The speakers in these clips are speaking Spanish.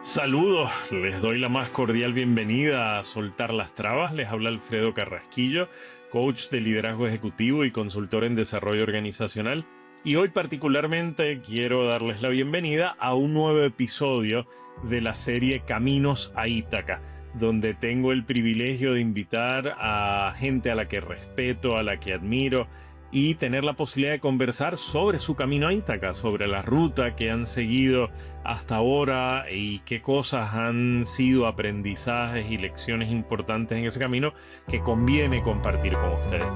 Saludos, les doy la más cordial bienvenida a Soltar las Trabas. Les habla Alfredo Carrasquillo, coach de liderazgo ejecutivo y consultor en desarrollo organizacional. Y hoy particularmente quiero darles la bienvenida a un nuevo episodio de la serie Caminos a Ítaca, donde tengo el privilegio de invitar a gente a la que respeto, a la que admiro, y tener la posibilidad de conversar sobre su camino a Ítaca, sobre la ruta que han seguido hasta ahora y qué cosas han sido aprendizajes y lecciones importantes en ese camino que conviene compartir con ustedes.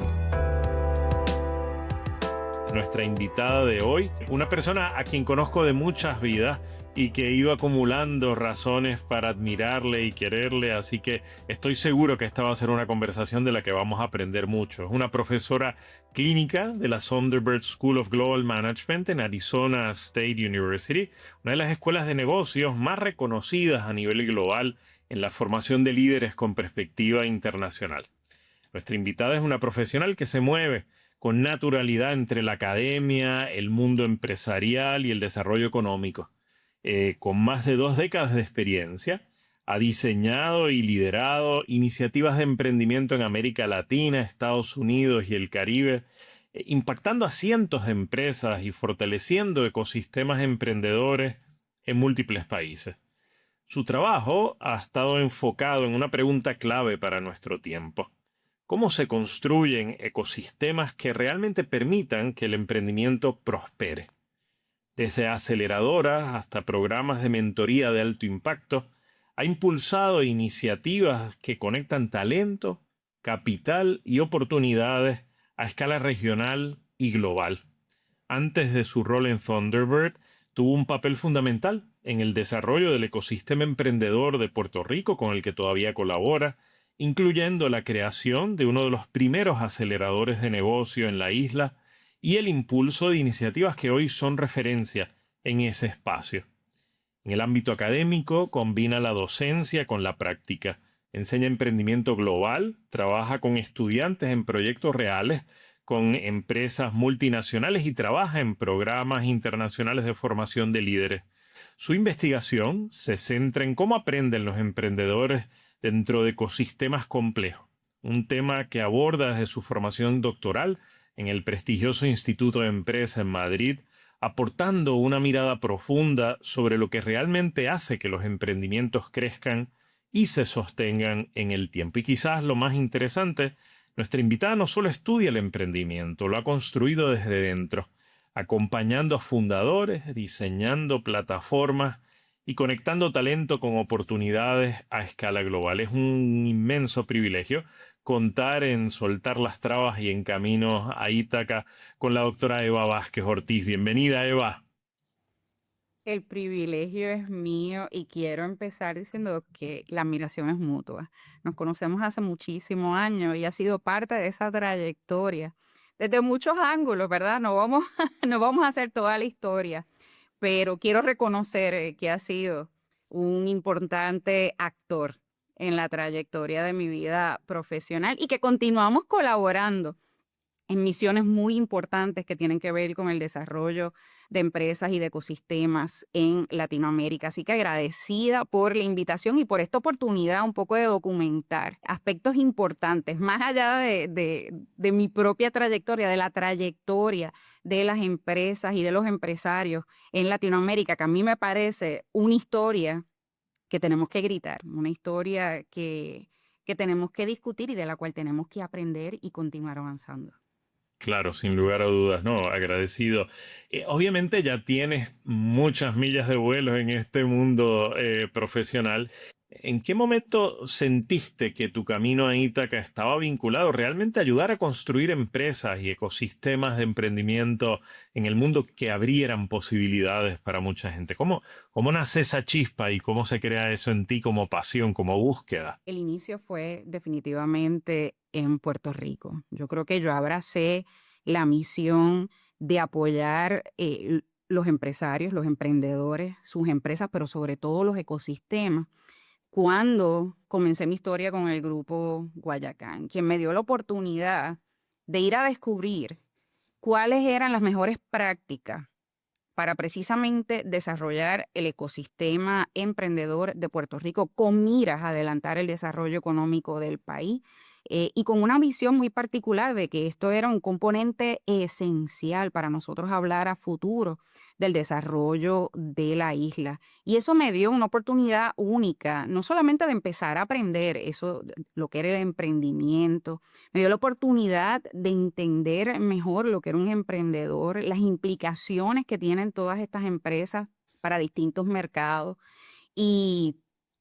Nuestra invitada de hoy, una persona a quien conozco de muchas vidas y que he ido acumulando razones para admirarle y quererle, así que estoy seguro que esta va a ser una conversación de la que vamos a aprender mucho. Es una profesora clínica de la Thunderbird School of Global Management en Arizona State University, una de las escuelas de negocios más reconocidas a nivel global en la formación de líderes con perspectiva internacional. Nuestra invitada es una profesional que se mueve con naturalidad entre la academia, el mundo empresarial y el desarrollo económico. Con más de 2 décadas de experiencia, ha diseñado y liderado iniciativas de emprendimiento en América Latina, Estados Unidos y el Caribe, impactando a cientos de empresas y fortaleciendo ecosistemas emprendedores en múltiples países. Su trabajo ha estado enfocado en una pregunta clave para nuestro tiempo: ¿cómo se construyen ecosistemas que realmente permitan que el emprendimiento prospere? Desde aceleradoras hasta programas de mentoría de alto impacto, ha impulsado iniciativas que conectan talento, capital y oportunidades a escala regional y global. Antes de su rol en Thunderbird, tuvo un papel fundamental en el desarrollo del ecosistema emprendedor de Puerto Rico con el que todavía colabora, incluyendo la creación de uno de los primeros aceleradores de negocio en la isla y el impulso de iniciativas que hoy son referencia en ese espacio. En el ámbito académico, combina la docencia con la práctica. Enseña emprendimiento global, trabaja con estudiantes en proyectos reales, con empresas multinacionales y trabaja en programas internacionales de formación de líderes. Su investigación se centra en cómo aprenden los emprendedores dentro de ecosistemas complejos, un tema que aborda desde su formación doctoral en el prestigioso Instituto de Empresa en Madrid, aportando una mirada profunda sobre lo que realmente hace que los emprendimientos crezcan y se sostengan en el tiempo. Y quizás lo más interesante, nuestra invitada no solo estudia el emprendimiento, lo ha construido desde dentro, acompañando a fundadores, diseñando plataformas y conectando talento con oportunidades a escala global. Es un inmenso privilegio contar en Soltar las Trabas y en Caminos a Ítaca con la doctora Eva Vázquez Ortiz. Bienvenida, Eva. El privilegio es mío y quiero empezar diciendo que la admiración es mutua. Nos conocemos hace muchísimos años y ha sido parte de esa trayectoria desde muchos ángulos, ¿verdad? No vamos, no vamos a hacer toda la historia, pero quiero reconocer que ha sido un importante actor en la trayectoria de mi vida profesional y que continuamos colaborando en misiones muy importantes que tienen que ver con el desarrollo de empresas y de ecosistemas en Latinoamérica. Así que agradecida por la invitación y por esta oportunidad un poco de documentar aspectos importantes, más allá de mi propia trayectoria, de la trayectoria de las empresas y de los empresarios en Latinoamérica, que a mí me parece una historia que tenemos que gritar, una historia que tenemos que discutir y de la cual tenemos que aprender y continuar avanzando. Claro, sin lugar a dudas, no, agradecido. Obviamente ya tienes muchas millas de vuelo en este mundo profesional. ¿En qué momento sentiste que tu camino a Ítaca estaba vinculado realmente a ayudar a construir empresas y ecosistemas de emprendimiento en el mundo que abrieran posibilidades para mucha gente? ¿Cómo nace esa chispa y cómo se crea eso en ti como pasión, como búsqueda? El inicio fue definitivamente en Puerto Rico. Yo creo que yo abracé la misión de apoyar los empresarios, los emprendedores, sus empresas, pero sobre todo los ecosistemas, cuando comencé mi historia con el grupo Guayacán, quien me dio la oportunidad de ir a descubrir cuáles eran las mejores prácticas para precisamente desarrollar el ecosistema emprendedor de Puerto Rico con miras a adelantar el desarrollo económico del país y con una visión muy particular de que esto era un componente esencial para nosotros hablar a futuro del desarrollo de la isla. Y eso me dio una oportunidad única, no solamente de empezar a aprender eso, lo que era el emprendimiento, me dio la oportunidad de entender mejor lo que era un emprendedor, las implicaciones que tienen todas estas empresas para distintos mercados. Y,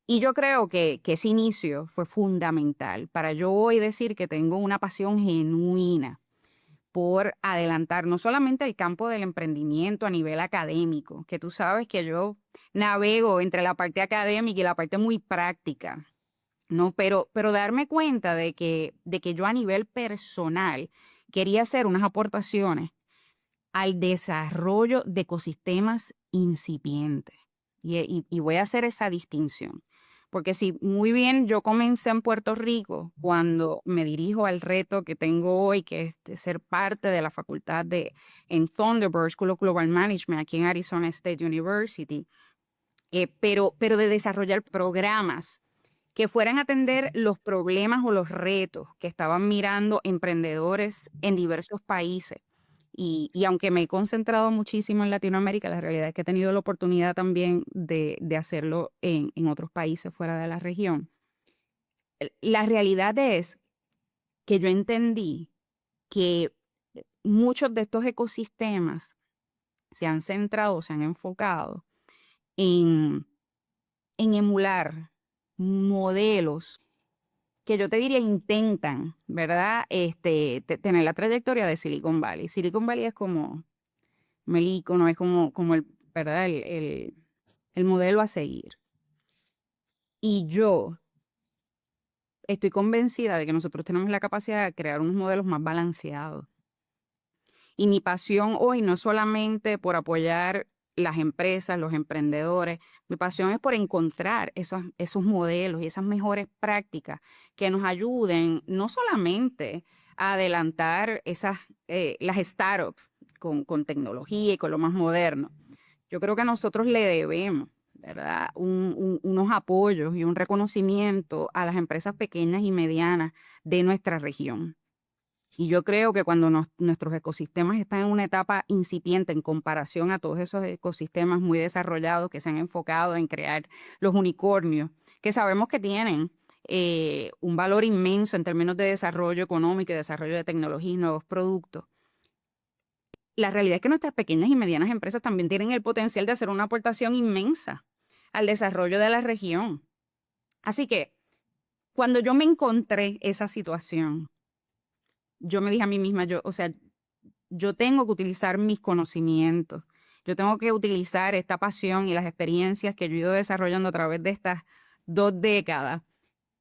y yo creo que ese inicio fue fundamental para yo hoy decir que tengo una pasión genuina por adelantar no solamente el campo del emprendimiento a nivel académico, que tú sabes que yo navego entre la parte académica y la parte muy práctica, ¿no? Pero darme cuenta de que yo a nivel personal quería hacer unas aportaciones al desarrollo de ecosistemas incipientes. Y voy a hacer esa distinción. Porque si muy bien yo comencé en Puerto Rico, cuando me dirijo al reto que tengo hoy, que es de ser parte de la facultad en Thunderbird School of Global Management, aquí en Arizona State University, pero de desarrollar programas que fueran a atender los problemas o los retos que estaban mirando emprendedores en diversos países. Y aunque me he concentrado muchísimo en Latinoamérica, la realidad es que he tenido la oportunidad también de hacerlo en otros países fuera de la región. La realidad es que yo entendí que muchos de estos ecosistemas se han centrado, se han enfocado en emular modelos que yo te diría intentan, ¿verdad? Tener la trayectoria de Silicon Valley. Silicon Valley es como el icono, es como el, ¿verdad? El modelo a seguir. Y yo estoy convencida de que nosotros tenemos la capacidad de crear unos modelos más balanceados. Y mi pasión hoy no es solamente por apoyar las empresas, los emprendedores, mi pasión es por encontrar esos modelos y esas mejores prácticas que nos ayuden no solamente a adelantar las startups con tecnología y con lo más moderno. Yo creo que nosotros le debemos, ¿verdad? Unos apoyos y un reconocimiento a las empresas pequeñas y medianas de nuestra región. Y yo creo que cuando nuestros ecosistemas están en una etapa incipiente en comparación a todos esos ecosistemas muy desarrollados que se han enfocado en crear los unicornios, que sabemos que tienen un valor inmenso en términos de desarrollo económico y desarrollo de tecnología y nuevos productos. La realidad es que nuestras pequeñas y medianas empresas también tienen el potencial de hacer una aportación inmensa al desarrollo de la región. Así que cuando yo me encontré esa situación, yo me dije a mí misma, yo tengo que utilizar mis conocimientos, yo tengo que utilizar esta pasión y las experiencias que yo he ido desarrollando a través de estas 2 décadas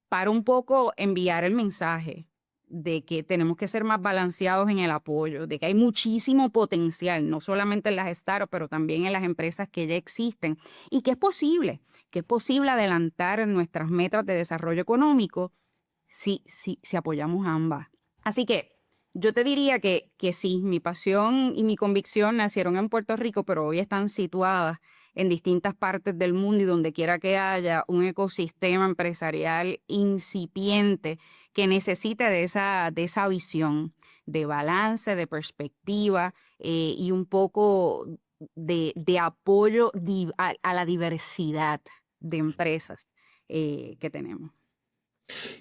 para un poco enviar el mensaje de que tenemos que ser más balanceados en el apoyo, de que hay muchísimo potencial, no solamente en las startups, pero también en las empresas que ya existen, y que es posible adelantar nuestras metas de desarrollo económico si apoyamos ambas. Así que yo te diría que sí, mi pasión y mi convicción nacieron en Puerto Rico, pero hoy están situadas en distintas partes del mundo y donde quiera que haya un ecosistema empresarial incipiente que necesite de esa visión de balance, de perspectiva y un poco de apoyo a la diversidad de empresas que tenemos.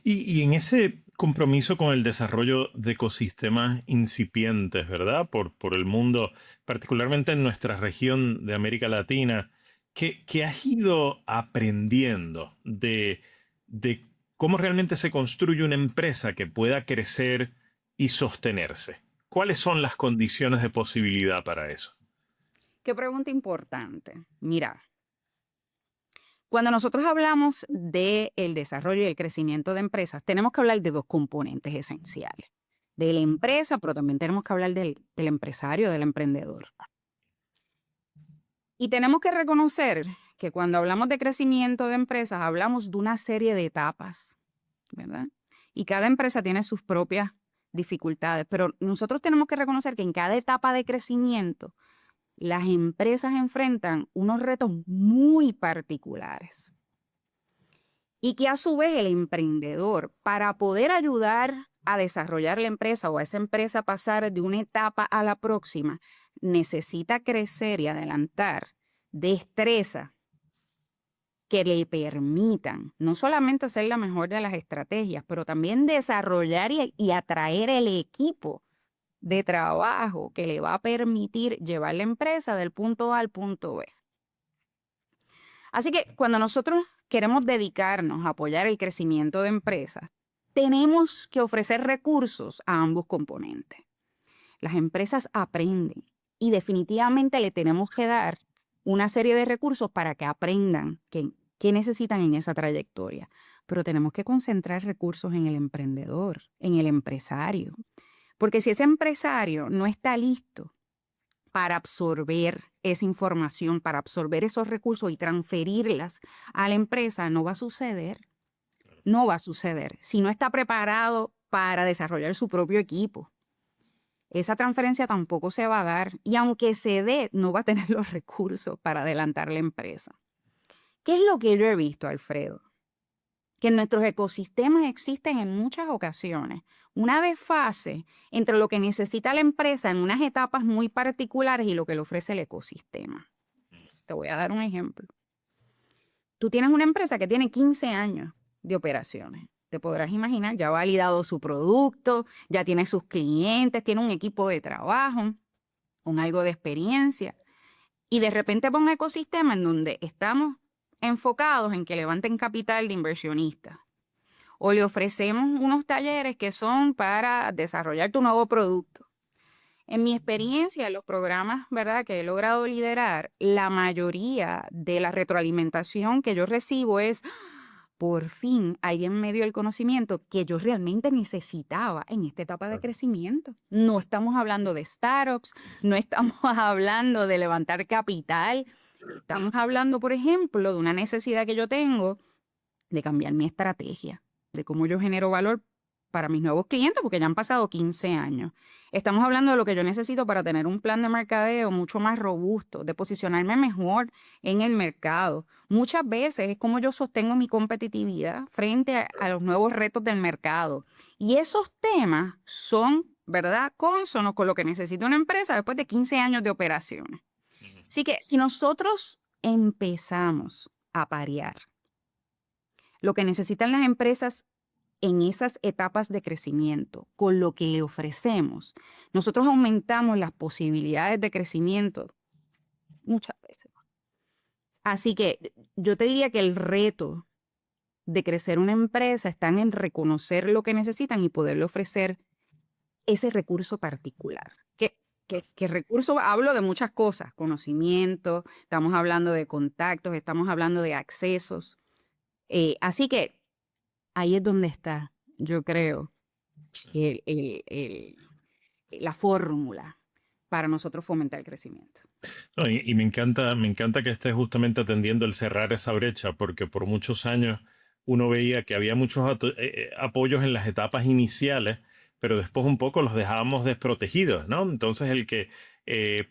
Y en ese compromiso con el desarrollo de ecosistemas incipientes, ¿verdad? Por el mundo, particularmente en nuestra región de América Latina, ¿qué has ido aprendiendo de cómo realmente se construye una empresa que pueda crecer y sostenerse? ¿Cuáles son las condiciones de posibilidad para eso? Qué pregunta importante. Mira, cuando nosotros hablamos del desarrollo y el crecimiento de empresas, tenemos que hablar de 2 componentes esenciales. De la empresa, pero también tenemos que hablar del empresario, del emprendedor. Y tenemos que reconocer que cuando hablamos de crecimiento de empresas, hablamos de una serie de etapas, ¿verdad? Y cada empresa tiene sus propias dificultades, pero nosotros tenemos que reconocer que en cada etapa de crecimiento, las empresas enfrentan unos retos muy particulares y que a su vez el emprendedor, para poder ayudar a desarrollar la empresa o a esa empresa pasar de una etapa a la próxima, necesita crecer y adelantar destrezas que le permitan no solamente hacer la mejor de las estrategias, pero también desarrollar y atraer el equipo de trabajo que le va a permitir llevar la empresa del punto A al punto B. Así que cuando nosotros queremos dedicarnos a apoyar el crecimiento de empresas, tenemos que ofrecer recursos a ambos componentes. Las empresas aprenden y definitivamente le tenemos que dar una serie de recursos para que aprendan qué necesitan en esa trayectoria. Pero tenemos que concentrar recursos en el emprendedor, en el empresario. Porque si ese empresario no está listo para absorber esa información, para absorber esos recursos y transferirlas a la empresa, no va a suceder. No va a suceder. Si no está preparado para desarrollar su propio equipo, esa transferencia tampoco se va a dar. Y aunque se dé, no va a tener los recursos para adelantar la empresa. ¿Qué es lo que yo he visto, Alfredo? Que en nuestros ecosistemas existen en muchas ocasiones una desfase entre lo que necesita la empresa en unas etapas muy particulares y lo que le ofrece el ecosistema. Te voy a dar un ejemplo. Tú tienes una empresa que tiene 15 años de operaciones. Te podrás imaginar, ya ha validado su producto, ya tiene sus clientes, tiene un equipo de trabajo, con algo de experiencia. Y de repente va un ecosistema en donde estamos enfocados en que levanten capital de inversionistas. O le ofrecemos unos talleres que son para desarrollar tu nuevo producto. En mi experiencia, en los programas, ¿verdad?, que he logrado liderar, la mayoría de la retroalimentación que yo recibo es, por fin, alguien me dio el conocimiento que yo realmente necesitaba en esta etapa de crecimiento. No estamos hablando de startups, no estamos hablando de levantar capital, estamos hablando, por ejemplo, de una necesidad que yo tengo de cambiar mi estrategia, de cómo yo genero valor para mis nuevos clientes, porque ya han pasado 15 años. Estamos hablando de lo que yo necesito para tener un plan de mercadeo mucho más robusto, de posicionarme mejor en el mercado. Muchas veces es como yo sostengo mi competitividad frente a los nuevos retos del mercado. Y esos temas son, ¿verdad?, cónsonos con lo que necesita una empresa después de 15 años de operaciones. Así que si nosotros empezamos a parear lo que necesitan las empresas en esas etapas de crecimiento con lo que le ofrecemos, nosotros aumentamos las posibilidades de crecimiento muchas veces. Así que yo te diría que el reto de crecer una empresa está en reconocer lo que necesitan y poderle ofrecer ese recurso particular. ¿Qué recurso? Hablo de muchas cosas, conocimiento, estamos hablando de contactos, estamos hablando de accesos. Así que ahí es donde está, yo creo, la fórmula para nosotros fomentar el crecimiento. No, y me encanta que estés justamente atendiendo el cerrar esa brecha, porque por muchos años uno veía que había muchos apoyos en las etapas iniciales, pero después un poco los dejábamos desprotegidos, ¿no? Entonces el que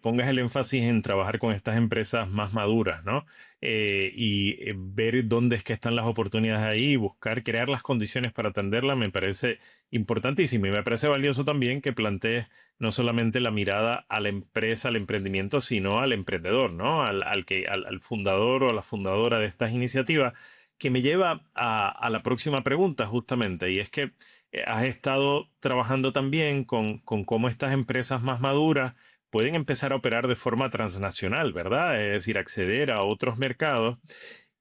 pongas el énfasis en trabajar con estas empresas más maduras, ¿no? Ver dónde es que están las oportunidades ahí, buscar crear las condiciones para atenderlas, me parece importantísimo y me parece valioso también que plantees no solamente la mirada a la empresa, al emprendimiento, sino al emprendedor, ¿no? Al fundador o a la fundadora de estas iniciativas, que me lleva a la próxima pregunta justamente, y es que has estado trabajando también con cómo estas empresas más maduras pueden empezar a operar de forma transnacional, ¿verdad? Es decir, acceder a otros mercados.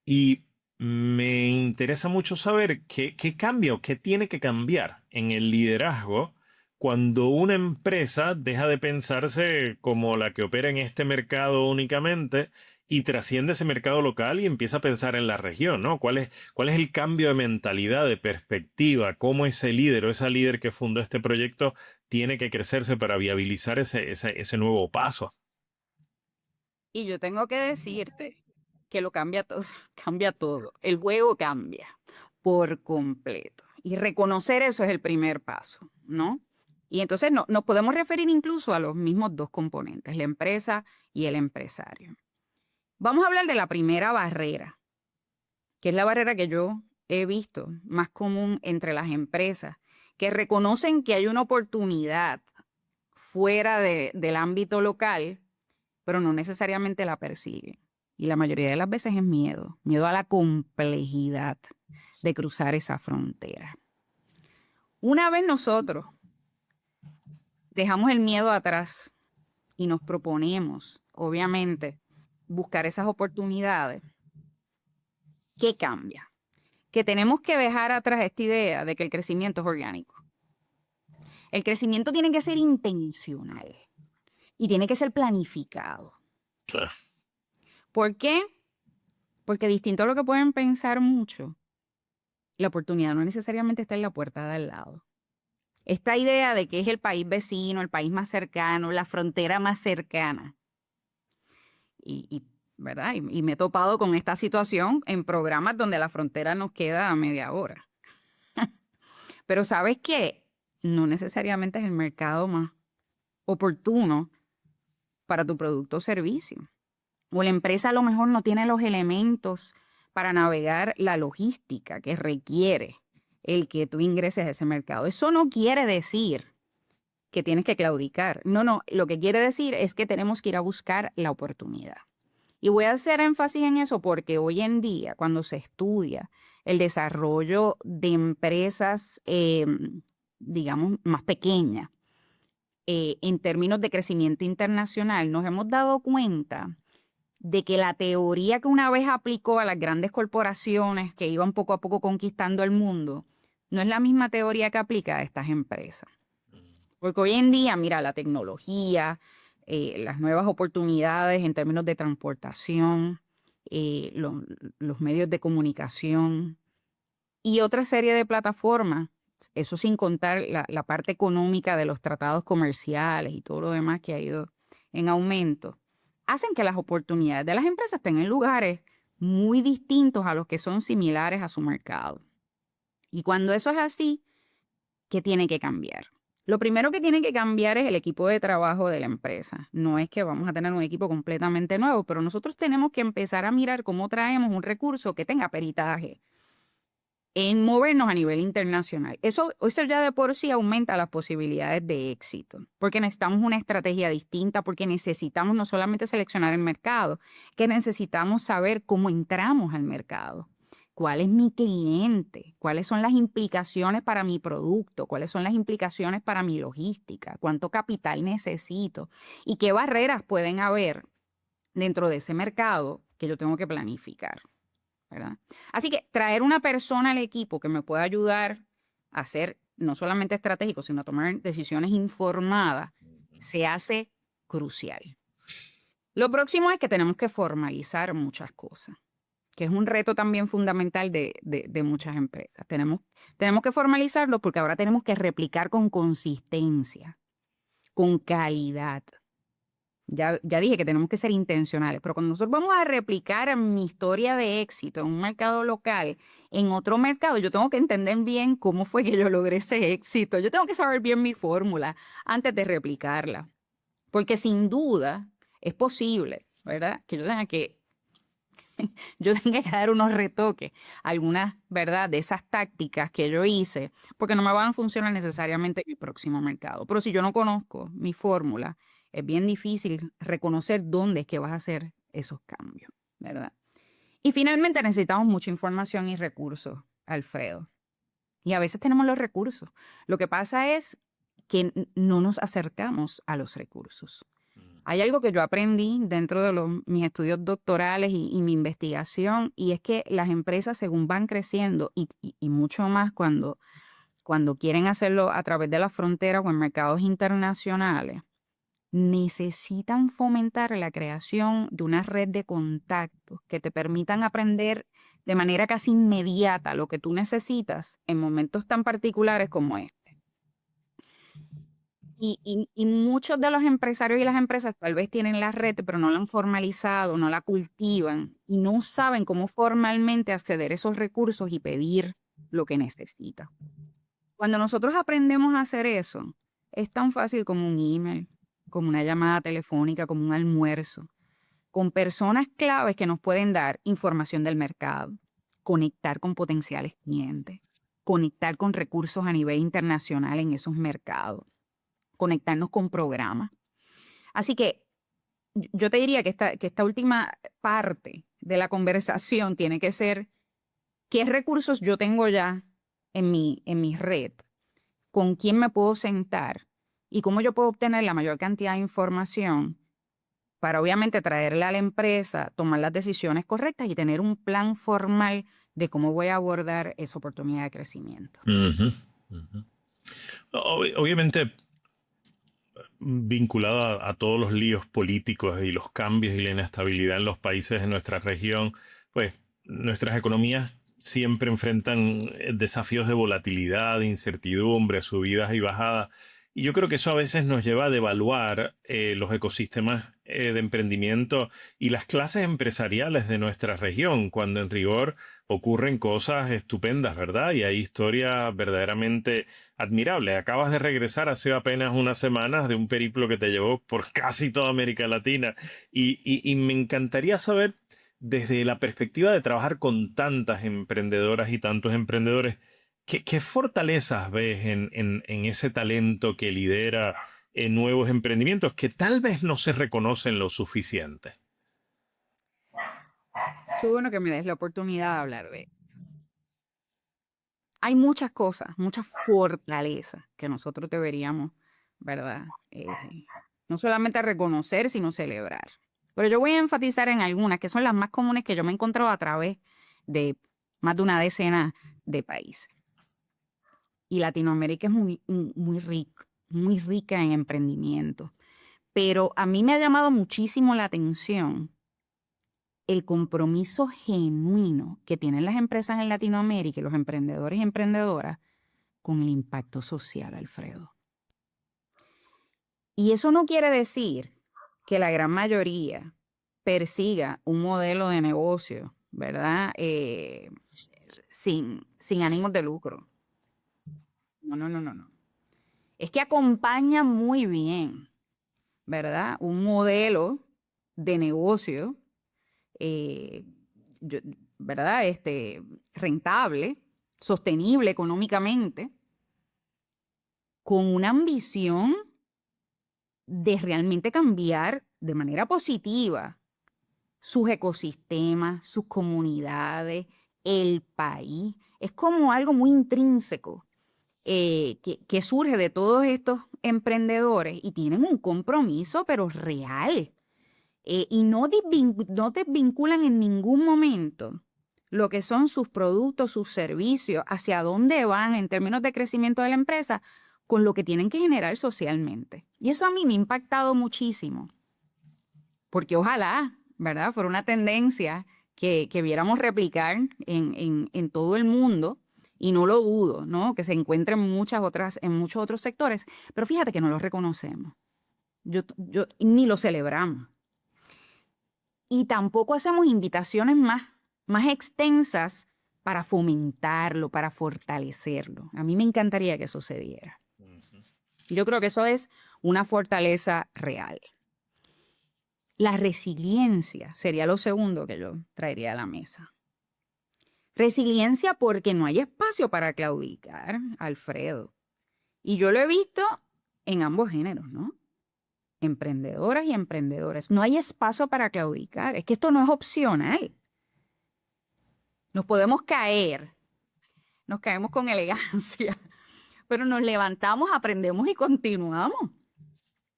Y me interesa mucho saber qué cambia o qué tiene que cambiar en el liderazgo cuando una empresa deja de pensarse como la que opera en este mercado únicamente y trasciende ese mercado local y empieza a pensar en la región, ¿no? ¿Cuál es el cambio de mentalidad, de perspectiva? ¿Cómo ese líder o esa líder que fundó este proyecto tiene que crecerse para viabilizar ese nuevo paso? Y yo tengo que decirte que lo cambia todo, cambia todo. El juego cambia por completo. Y reconocer eso es el primer paso, ¿no? Y entonces nos podemos referir incluso a los mismos dos componentes, la empresa y el empresario. Vamos a hablar de la primera barrera, que es la barrera que yo he visto más común entre las empresas, que reconocen que hay una oportunidad fuera del ámbito local, pero no necesariamente la persiguen. Y la mayoría de las veces es miedo a la complejidad de cruzar esa frontera. Una vez nosotros dejamos el miedo atrás y nos proponemos, obviamente, buscar esas oportunidades, ¿qué cambia? Que tenemos que dejar atrás esta idea de que el crecimiento es orgánico. El crecimiento tiene que ser intencional y tiene que ser planificado. Claro. ¿Por qué? Porque distinto a lo que pueden pensar mucho, la oportunidad no necesariamente está en la puerta de al lado. Esta idea de que es el país vecino, el país más cercano, la frontera más cercana. ¿Verdad? Y me he topado con esta situación en programas donde la frontera nos queda a media hora. Pero ¿sabes qué? No necesariamente es el mercado más oportuno para tu producto o servicio. O la empresa a lo mejor no tiene los elementos para navegar la logística que requiere el que tú ingreses a ese mercado. Eso no quiere decir que tienes que claudicar. No, lo que quiere decir es que tenemos que ir a buscar la oportunidad. Y voy a hacer énfasis en eso porque hoy en día, cuando se estudia el desarrollo de empresas, digamos, más pequeñas, en términos de crecimiento internacional, nos hemos dado cuenta de que la teoría que una vez aplicó a las grandes corporaciones que iban poco a poco conquistando el mundo, no es la misma teoría que aplica a estas empresas. Porque hoy en día, mira, la tecnología, las nuevas oportunidades en términos de transportación, los medios de comunicación y otra serie de plataformas, eso sin contar la parte económica de los tratados comerciales y todo lo demás que ha ido en aumento, hacen que las oportunidades de las empresas estén en lugares muy distintos a los que son similares a su mercado. Y cuando eso es así, ¿qué tiene que cambiar? Lo primero que tiene que cambiar es el equipo de trabajo de la empresa. No es que vamos a tener un equipo completamente nuevo, pero nosotros tenemos que empezar a mirar cómo traemos un recurso que tenga peritaje en movernos a nivel internacional. Eso ya de por sí aumenta las posibilidades de éxito, porque necesitamos una estrategia distinta, porque necesitamos no solamente seleccionar el mercado, que necesitamos saber cómo entramos al mercado. ¿Cuál es mi cliente? ¿Cuáles son las implicaciones para mi producto? ¿Cuáles son las implicaciones para mi logística? ¿Cuánto capital necesito? ¿Y qué barreras pueden haber dentro de ese mercado que yo tengo que planificar? ¿Verdad? Así que traer una persona al equipo que me pueda ayudar a ser no solamente estratégico, sino a tomar decisiones informadas, se hace crucial. Lo próximo es que tenemos que formalizar muchas cosas, que es un reto también fundamental de muchas empresas. Tenemos que formalizarlo porque ahora tenemos que replicar con consistencia, con calidad. Ya dije que tenemos que ser intencionales, pero cuando nosotros vamos a replicar mi historia de éxito en un mercado local, en otro mercado, yo tengo que entender bien cómo fue que yo logré ese éxito. Yo tengo que saber bien mi fórmula antes de replicarla, porque sin duda es posible, ¿verdad? Que yo tenga que dar unos retoques, algunas, ¿verdad?, de esas tácticas que yo hice, porque no me van a funcionar necesariamente en el próximo mercado. Pero si yo no conozco mi fórmula, es bien difícil reconocer dónde es que vas a hacer esos cambios, ¿verdad? Y finalmente necesitamos mucha información y recursos, Alfredo. Y a veces tenemos los recursos. Lo que pasa es que no nos acercamos a los recursos. Hay algo que yo aprendí dentro de mis estudios doctorales y mi investigación, y es que las empresas, según van creciendo, y mucho más cuando quieren hacerlo a través de la frontera o en mercados internacionales, necesitan fomentar la creación de una red de contactos que te permitan aprender de manera casi inmediata lo que tú necesitas en momentos tan particulares como este. Y muchos de los empresarios y las empresas tal vez tienen la red, pero no la han formalizado, no la cultivan y no saben cómo formalmente acceder a esos recursos y pedir lo que necesita. Cuando nosotros aprendemos a hacer eso, Es tan fácil como un email, como una llamada telefónica, como un almuerzo, con personas claves que nos pueden dar información del mercado, conectar con potenciales clientes, conectar con recursos a nivel internacional en esos mercados, conectarnos con programas. Así que yo te diría que esta última parte de la conversación tiene que ser qué recursos yo tengo ya en mi red, con quién me puedo sentar y cómo yo puedo obtener la mayor cantidad de información para obviamente traerle a la empresa, tomar las decisiones correctas y tener un plan formal de cómo voy a abordar esa oportunidad de crecimiento. Ujú, ujú. Obviamente, vinculado a todos los líos políticos y los cambios y la inestabilidad en los países de nuestra región, pues nuestras economías siempre enfrentan desafíos de volatilidad, de incertidumbre, subidas y bajadas. Y yo creo que eso a veces nos lleva a devaluar los ecosistemas de emprendimiento y las clases empresariales de nuestra región, cuando en rigor ocurren cosas estupendas, ¿verdad? Y hay historias verdaderamente admirables. Acabas de regresar hace apenas unas semanas de un periplo que te llevó por casi toda América Latina y me encantaría saber desde la perspectiva de trabajar con tantas emprendedoras y tantos emprendedores, ¿qué fortalezas ves en ese talento que lidera nuevos emprendimientos que tal vez no se reconocen lo suficiente? Qué bueno que me des la oportunidad de hablar de. Hay muchas cosas, muchas fortalezas que nosotros deberíamos, ¿verdad? No solamente reconocer, sino celebrar. Pero yo voy a enfatizar en algunas que son las más comunes que yo me he encontrado a través de más de una decena de países. Y Latinoamérica es muy rica en emprendimiento. Pero a mí me ha llamado muchísimo la atención el compromiso genuino que tienen las empresas en Latinoamérica y los emprendedores y emprendedoras con el impacto social, Alfredo. Y eso no quiere decir que la gran mayoría persiga un modelo de negocio, ¿verdad? Sin ánimos de lucro. No. Es que acompaña muy bien, ¿verdad? Un modelo de negocio, eh, yo- ¿verdad? Rentable, sostenible económicamente, con una ambición de realmente cambiar de manera positiva sus ecosistemas, sus comunidades, el país. Es como algo muy intrínseco que surge de todos estos emprendedores y tienen un compromiso, pero real. Y no desvinculan en ningún momento lo que son sus productos, sus servicios, hacia dónde van en términos de crecimiento de la empresa, con lo que tienen que generar socialmente. Y eso a mí me ha impactado muchísimo, porque ojalá, ¿verdad?, fuera una tendencia que viéramos replicar en todo el mundo, y no lo dudo, ¿no?, que se encuentre en muchos otros sectores, pero fíjate que no lo reconocemos, ni lo celebramos. Y tampoco hacemos invitaciones más extensas para fomentarlo, para fortalecerlo. A mí me encantaría que eso se diera. Yo creo que eso es una fortaleza real. La resiliencia sería lo segundo que yo traería a la mesa. Resiliencia porque no hay espacio para claudicar, Alfredo. Y yo lo he visto en ambos géneros, ¿no? Emprendedoras y emprendedores. No hay espacio para claudicar. Es que esto no es opcional. Nos podemos caer, nos caemos con elegancia, pero nos levantamos, aprendemos y continuamos.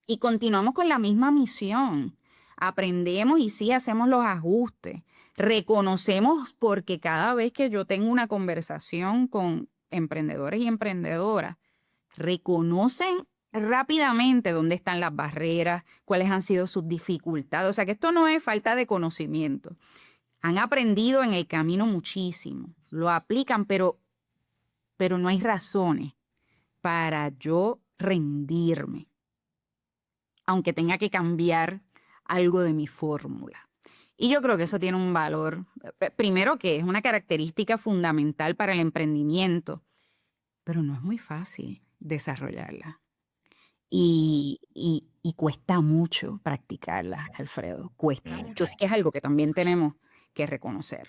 Y continuamos con la misma misión. Aprendemos y sí hacemos los ajustes. Reconocemos porque cada vez que yo tengo una conversación con emprendedores y emprendedoras, reconocen rápidamente dónde están las barreras, cuáles han sido sus dificultades. O sea que esto no es falta de conocimiento. Han aprendido en el camino muchísimo, lo aplican, pero no hay razones para yo rendirme, aunque tenga que cambiar algo de mi fórmula. Y yo creo que eso tiene un valor, primero que es una característica fundamental para el emprendimiento, pero no es muy fácil desarrollarla. y cuesta mucho practicarla, Alfredo, cuesta mucho. Así que es algo que también tenemos que reconocer.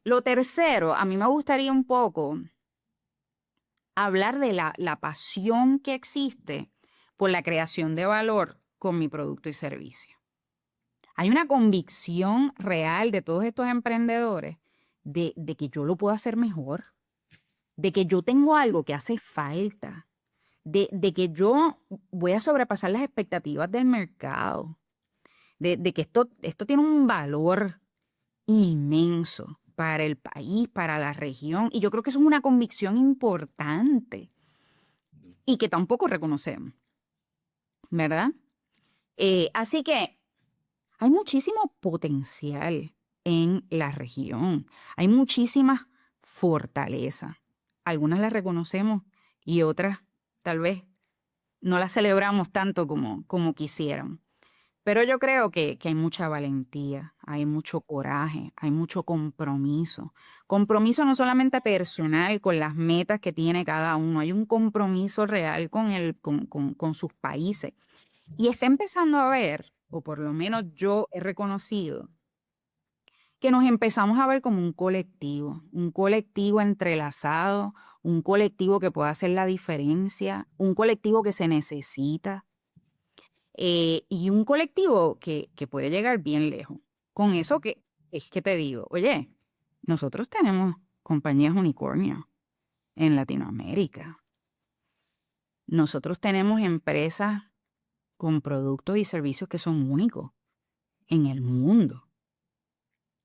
Lo tercero, a mí me gustaría un poco hablar de la pasión que existe por la creación de valor con mi producto y servicio. Hay una convicción real de todos estos emprendedores de que yo lo puedo hacer mejor, de que yo tengo algo que hace falta, de que yo voy a sobrepasar las expectativas del mercado, de que esto tiene un valor inmenso para el país, para la región. Y yo creo que eso es una convicción importante y que tampoco reconocemos, ¿verdad? Así que hay muchísimo potencial en la región. Hay muchísimas fortalezas. Algunas las reconocemos y otras tal vez no las celebramos tanto como quisieran. Pero yo creo que hay mucha valentía, hay mucho coraje, hay mucho compromiso. Compromiso no solamente personal con las metas que tiene cada uno, hay un compromiso real con sus países. Y está empezando a ver, o por lo menos yo he reconocido, que nos empezamos a ver como un colectivo entrelazado, un colectivo que puede hacer la diferencia, un colectivo que se necesita y un colectivo que puede llegar bien lejos. Con eso que es que te digo, oye, nosotros tenemos compañías unicornio en Latinoamérica. Nosotros tenemos empresas con productos y servicios que son únicos en el mundo.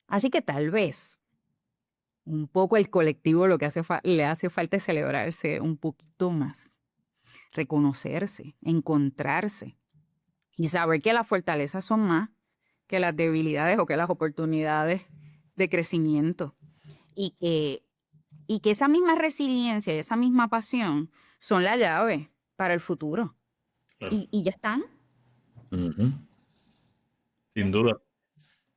Así que tal vez un poco el colectivo lo que le hace falta es celebrarse un poquito más, reconocerse, encontrarse y saber que las fortalezas son más que las debilidades o que las oportunidades de crecimiento y que esa misma resiliencia y esa misma pasión son la llave para el futuro. Claro. Y ya están. Sin duda.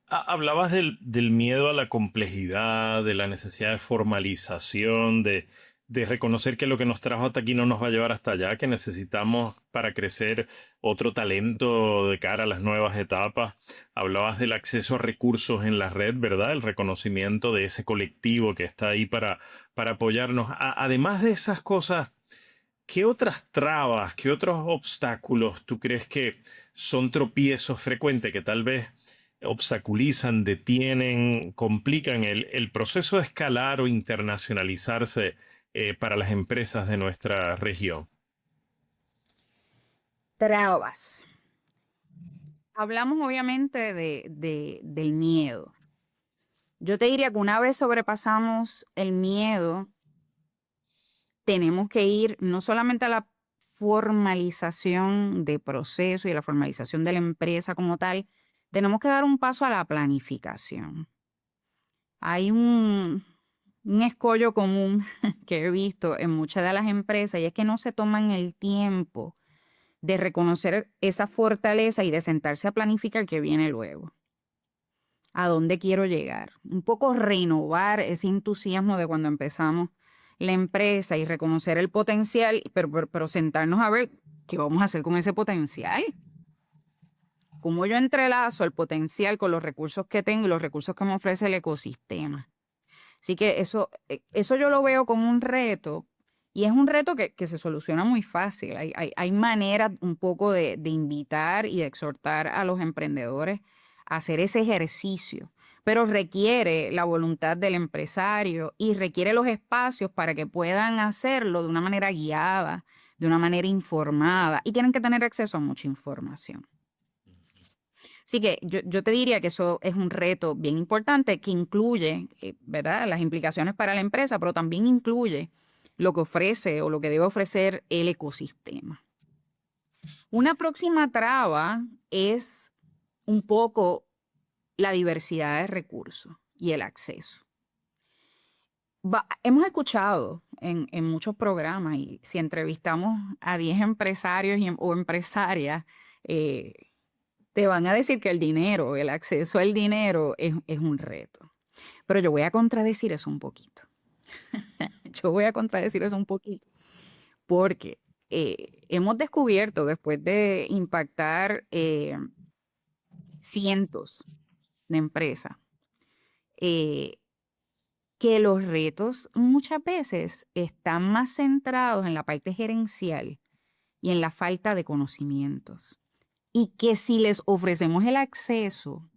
Hablabas del miedo a la complejidad, de la necesidad de formalización, de reconocer que lo que nos trajo hasta aquí no nos va a llevar hasta allá, que necesitamos para crecer otro talento de cara a las nuevas etapas. Hablabas del acceso a recursos en la red, ¿verdad? El reconocimiento de ese colectivo que está ahí para apoyarnos. Además de esas cosas, ¿qué otras trabas, qué otros obstáculos tú crees que son tropiezos frecuentes que tal vez obstaculizan, detienen, complican el proceso de escalar o internacionalizarse para las empresas de nuestra región? Trabas. Hablamos obviamente del miedo. Yo te diría que una vez sobrepasamos el miedo, tenemos que ir no solamente a la formalización de proceso y a la formalización de la empresa como tal, tenemos que dar un paso a la planificación. Hay un escollo común que he visto en muchas de las empresas y es que no se toman el tiempo de reconocer esa fortaleza y de sentarse a planificar qué viene luego. ¿A dónde quiero llegar? Un poco renovar ese entusiasmo de cuando empezamos la empresa y reconocer el potencial, pero sentarnos a ver qué vamos a hacer con ese potencial. Cómo yo entrelazo el potencial con los recursos que tengo y los recursos que me ofrece el ecosistema. Así que eso yo lo veo como un reto y es un reto que se soluciona muy fácil. Hay maneras un poco de invitar y de exhortar a los emprendedores a hacer ese ejercicio, pero requiere la voluntad del empresario y requiere los espacios para que puedan hacerlo de una manera guiada, de una manera informada y tienen que tener acceso a mucha información. Así que yo te diría que eso es un reto bien importante que incluye, ¿verdad?, las implicaciones para la empresa, pero también incluye lo que ofrece o lo que debe ofrecer el ecosistema. Una próxima traba es un poco la diversidad de recursos y el acceso. Hemos escuchado en muchos programas y si entrevistamos a 10 empresarios o empresarias, te van a decir que el dinero, el acceso al dinero es un reto. Pero yo voy a contradecir eso un poquito. Yo voy a contradecir eso un poquito. Porque hemos descubierto, después de impactar cientos de empresas, eh, que los retos muchas veces están más centrados en la parte gerencial y en la falta de conocimientos. Y que si les ofrecemos el acceso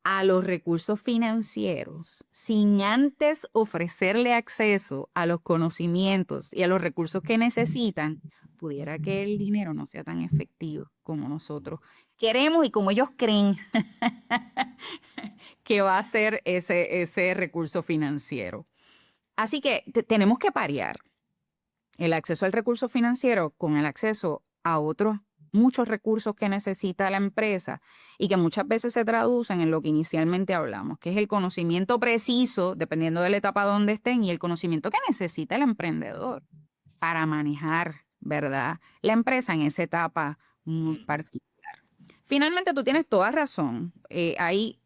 a los recursos financieros, sin antes ofrecerle acceso a los conocimientos y a los recursos que necesitan, pudiera que el dinero no sea tan efectivo como nosotros queremos y como ellos creen que va a ser ese recurso financiero. Así que tenemos que parear el acceso al recurso financiero con el acceso a otros muchos recursos que necesita la empresa y que muchas veces se traducen en lo que inicialmente hablamos, que es el conocimiento preciso, dependiendo de la etapa donde estén, y el conocimiento que necesita el emprendedor para manejar, ¿verdad?, la empresa en esa etapa muy particular. Finalmente, tú tienes toda razón. Hay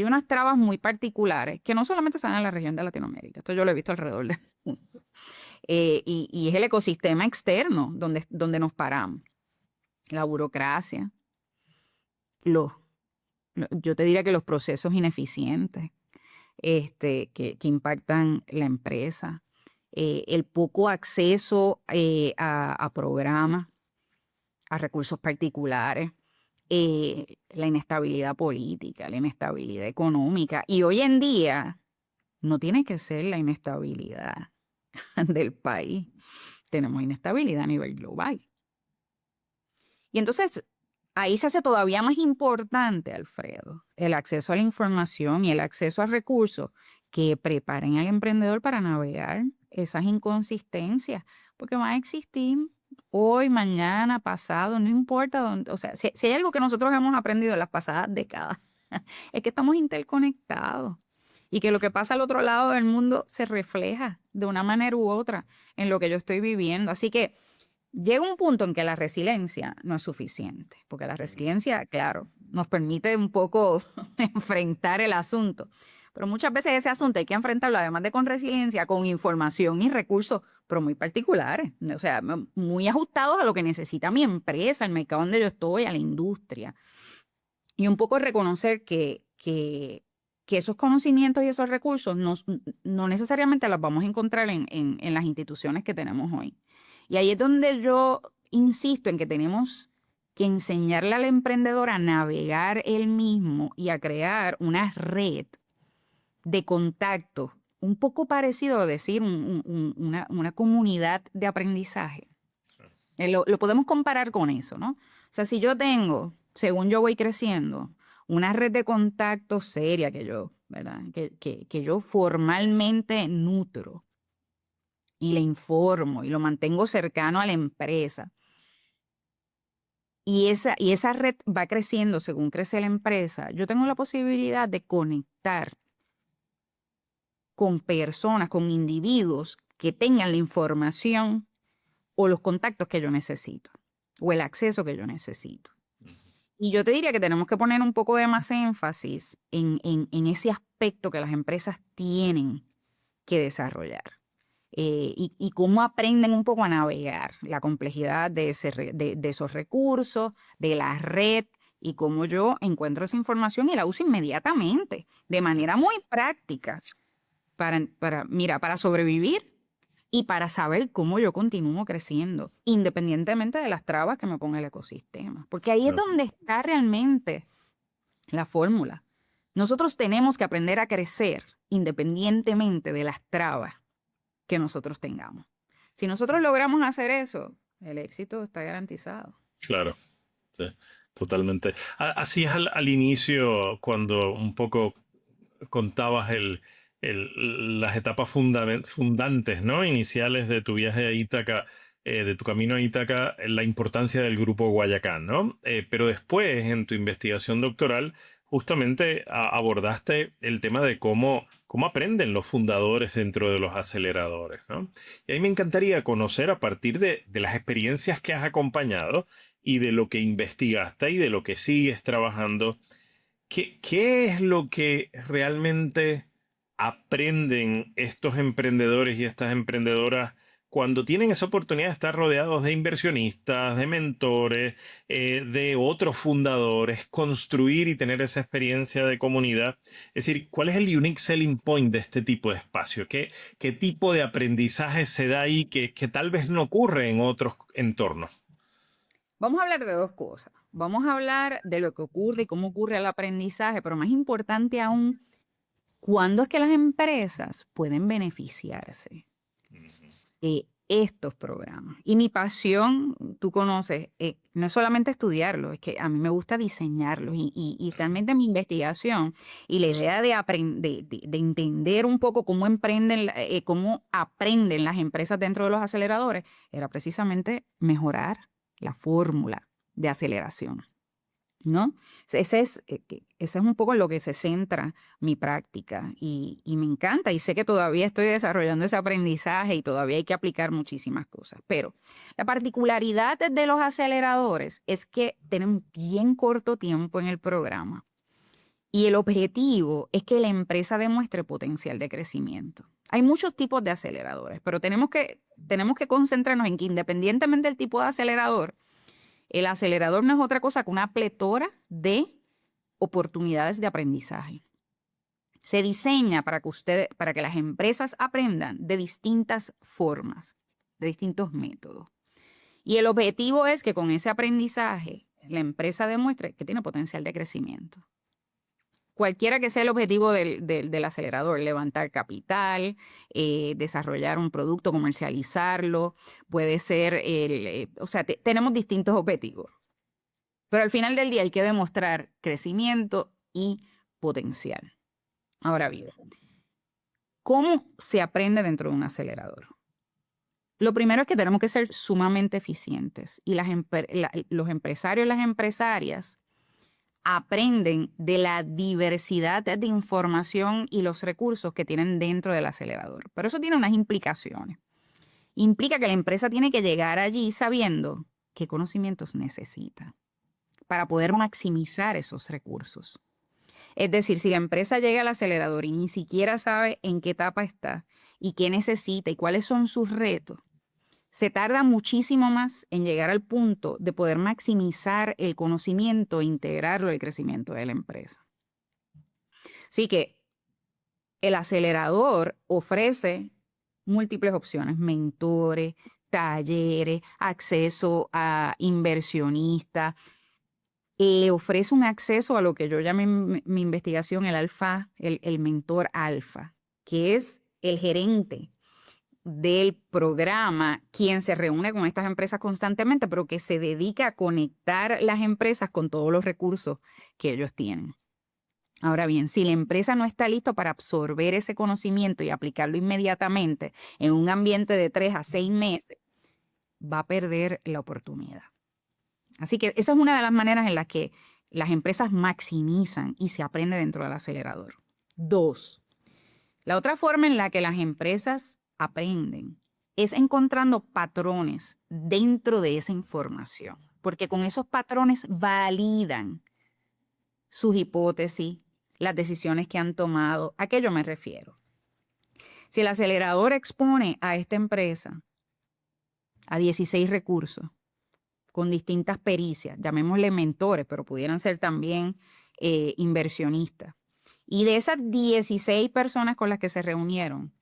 unas trabas muy particulares que no solamente están en la región de Latinoamérica, esto yo lo he visto alrededor del mundo, y es el ecosistema externo donde nos paramos. La burocracia, yo te diría que los procesos ineficientes que impactan la empresa, el poco acceso a programas, a recursos particulares, la inestabilidad política, la inestabilidad económica. Y hoy en día no tiene que ser la inestabilidad del país. Tenemos inestabilidad a nivel global. Y entonces ahí se hace todavía más importante, Alfredo, el acceso a la información y el acceso a recursos que preparen al emprendedor para navegar esas inconsistencias, porque van a existir hoy, mañana, pasado, no importa dónde. O sea, si hay algo que nosotros hemos aprendido en las pasadas décadas, es que estamos interconectados y que lo que pasa al otro lado del mundo se refleja de una manera u otra en lo que yo estoy viviendo. Así que llega un punto en que la resiliencia no es suficiente, porque la resiliencia, claro, nos permite un poco enfrentar el asunto, pero muchas veces ese asunto hay que enfrentarlo, además de con resiliencia, con información y recursos, pero muy particulares, o sea, muy ajustados a lo que necesita mi empresa, el mercado donde yo estoy, a la industria. Y un poco reconocer que esos conocimientos y esos recursos no necesariamente los vamos a encontrar en las instituciones que tenemos hoy. Y ahí es donde yo insisto en que tenemos que enseñarle al emprendedor a navegar él mismo y a crear una red de contacto, un poco parecido a decir una comunidad de aprendizaje. Lo podemos comparar con eso, ¿no? O sea, si yo tengo, según yo voy creciendo, una red de contacto seria ¿verdad? Que yo formalmente nutro y le informo y lo mantengo cercano a la empresa. Y esa red va creciendo según crece la empresa. Yo tengo la posibilidad de conectar con personas, con individuos que tengan la información o los contactos que yo necesito o el acceso que yo necesito. Y yo te diría que tenemos que poner un poco de más énfasis en ese aspecto que las empresas tienen que desarrollar. Y cómo aprenden un poco a navegar la complejidad de esos recursos, de la red, y cómo yo encuentro esa información y la uso inmediatamente, de manera muy práctica, para sobrevivir y para saber cómo yo continúo creciendo, independientemente de las trabas que me ponga el ecosistema. Porque ahí es donde está realmente la fórmula. Nosotros tenemos que aprender a crecer independientemente de las trabas que nosotros tengamos. Si nosotros logramos hacer eso, el éxito está garantizado. Claro, sí, totalmente. Así es al inicio, cuando un poco contabas las etapas fundantes, ¿no? Iniciales de tu viaje a Ítaca, de tu camino a Ítaca, la importancia del grupo Guayacán, ¿no? Pero después, en tu investigación doctoral, justamente abordaste el tema de cómo aprenden los fundadores dentro de los aceleradores, ¿no? Y ahí me encantaría conocer, a partir de las experiencias que has acompañado y de lo que investigaste y de lo que sigues trabajando, ¿qué es lo que realmente aprenden estos emprendedores y estas emprendedoras cuando tienen esa oportunidad de estar rodeados de inversionistas, de mentores, de otros fundadores, construir y tener esa experiencia de comunidad. Es decir, ¿cuál es el unique selling point de este tipo de espacio? ¿Qué tipo de aprendizaje se da ahí que tal vez no ocurre en otros entornos? Vamos a hablar de dos cosas. Vamos a hablar de lo que ocurre y cómo ocurre el aprendizaje, pero más importante aún, ¿cuándo es que las empresas pueden beneficiarse de estos programas? Y mi pasión, tú conoces, no es solamente estudiarlos, es que a mí me gusta diseñarlos y realmente mi investigación y la idea de entender un poco cómo cómo aprenden las empresas dentro de los aceleradores era precisamente mejorar la fórmula de aceleración, ¿no? Ese es un poco en lo que se centra mi práctica y me encanta y sé que todavía estoy desarrollando ese aprendizaje y todavía hay que aplicar muchísimas cosas, pero la particularidad de los aceleradores es que tenemos bien corto tiempo en el programa y el objetivo es que la empresa demuestre potencial de crecimiento. Hay muchos tipos de aceleradores, pero tenemos que concentrarnos en que independientemente del tipo de acelerador, el acelerador no es otra cosa que una pletora de oportunidades de aprendizaje. Se diseña para que las empresas aprendan de distintas formas, de distintos métodos. Y el objetivo es que con ese aprendizaje la empresa demuestre que tiene potencial de crecimiento. Cualquiera que sea el objetivo del acelerador, levantar capital, desarrollar un producto, comercializarlo, puede ser, tenemos distintos objetivos. Pero al final del día hay que demostrar crecimiento y potencial. Ahora bien, ¿cómo se aprende dentro de un acelerador? Lo primero es que tenemos que ser sumamente eficientes y los empresarios y las empresarias aprenden de la diversidad de información y los recursos que tienen dentro del acelerador. Pero eso tiene unas implicaciones. Implica que la empresa tiene que llegar allí sabiendo qué conocimientos necesita para poder maximizar esos recursos. Es decir, si la empresa llega al acelerador y ni siquiera sabe en qué etapa está y qué necesita y cuáles son sus retos, se tarda muchísimo más en llegar al punto de poder maximizar el conocimiento e integrarlo al crecimiento de la empresa. Así que el acelerador ofrece múltiples opciones, mentores, talleres, acceso a inversionistas, le ofrece un acceso a lo que yo llamé en mi investigación el mentor alfa, que es el gerente del programa, quien se reúne con estas empresas constantemente, pero que se dedica a conectar las empresas con todos los recursos que ellos tienen. Ahora bien, si la empresa no está lista para absorber ese conocimiento y aplicarlo inmediatamente en un ambiente de 3 a 6 meses, va a perder la oportunidad. Así que esa es una de las maneras en las que las empresas maximizan y se aprende dentro del acelerador. 2. La otra forma en la que las empresas aprenden es encontrando patrones dentro de esa información, porque con esos patrones validan sus hipótesis, las decisiones que han tomado. ¿A qué yo me refiero? Si el acelerador expone a esta empresa a 16 recursos con distintas pericias, llamémosle mentores, pero pudieran ser también inversionistas, y de esas 16 personas con las que se reunieron,